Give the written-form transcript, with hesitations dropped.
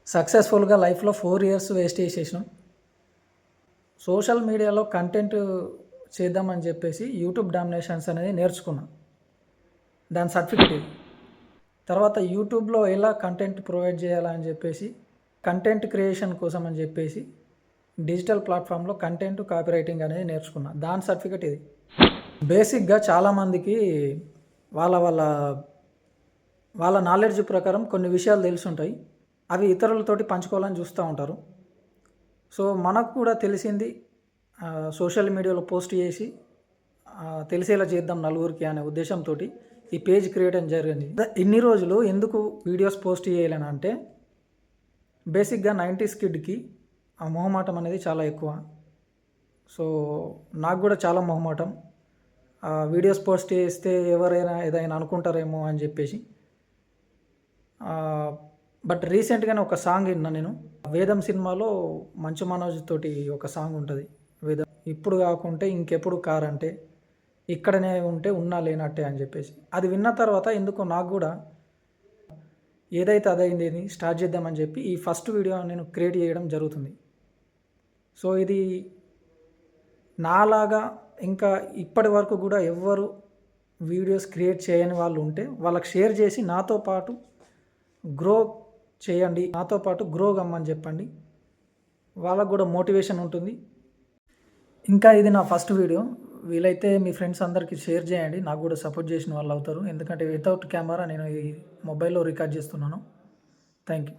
సక్సెస్ఫుల్గా లైఫ్లో 4 years waste చేసేసినాం. Social మీడియాలో కంటెంట్ చేద్దామని చెప్పేసి యూట్యూబ్ డామినేషన్స్ అనేది నేర్చుకున్నా. దాని సర్టిఫికెట్ ఇది. తర్వాత యూట్యూబ్లో ఎలా కంటెంట్ ప్రొవైడ్ చేయాలని చెప్పేసి కంటెంట్ క్రియేషన్ కోసం అని చెప్పేసి డిజిటల్ ప్లాట్ఫామ్లో కంటెంట్ కాపీ రైటింగ్ అనేది నేర్చుకున్నా. దాని సర్టిఫికెట్ ఇది. బేసిక్గా చాలామందికి వాళ్ళ వాళ్ళ వాళ్ళ నాలెడ్జ్ ప్రకారం కొన్ని విషయాలు తెలుసుంటాయి. అవి ఇతరులతోటి పంచుకోవాలని చూస్తూ ఉంటారు. సో మనకు కూడా తెలిసింది సోషల్ మీడియాలో పోస్ట్ చేసి తెలిసేలా చేద్దాం నలుగురికి అనే ఉద్దేశంతో ఈ పేజ్ క్రియేట్ అని జరిగింది. ఇన్ని రోజులు ఎందుకు వీడియోస్ పోస్ట్ చేయాలని అంటే బేసిక్గా 90s కిడ్కి ఆ మొహమాటం అనేది చాలా ఎక్కువ. సో నాకు కూడా చాలా మొహమాటం. వీడియోస్ పోస్ట్ చేస్తే ఎవరైనా ఏదైనా అనుకుంటారేమో అని చెప్పేసి. బట్ రీసెంట్గానే ఒక సాంగ్ విన్నా నేను. వేదం సినిమాలో మంచు మనోజ్ తోటి ఒక సాంగ్ ఉంటుంది. వేదం ఇప్పుడు కాకుంటే ఇంకెప్పుడు కారంటే ఇక్కడనే ఉంటే ఉన్నా లేనట్టే అని చెప్పేసి. అది విన్న తర్వాత ఎందుకో నాకు కూడా ఏదైతే అదైంది స్టార్ట్ చేద్దామని చెప్పి ఈ ఫస్ట్ వీడియో నేను క్రియేట్ చేయడం జరుగుతుంది. సో ఇది నాలాగా ఇంకా ఇప్పటి వరకు కూడా ఎవ్వరు వీడియోస్ క్రియేట్ చేయని వాళ్ళు ఉంటే వాళ్ళకి షేర్ చేసి నాతో పాటు గ్రో చేయండి, నాతో పాటు గ్రో కమ్మని చెప్పండి. వాళ్ళకు కూడా మోటివేషన్ ఉంటుంది. ఇంకా ఇది నా ఫస్ట్ వీడియో. వీలైతే మీ ఫ్రెండ్స్ అందరికీ షేర్ చేయండి. నాకు కూడా సపోర్ట్ చేసిన వాళ్ళు అవుతారు. ఎందుకంటే వితౌట్ కెమెరా నేను ఈ మొబైల్లో రికార్డ్ చేస్తున్నాను. Thank you.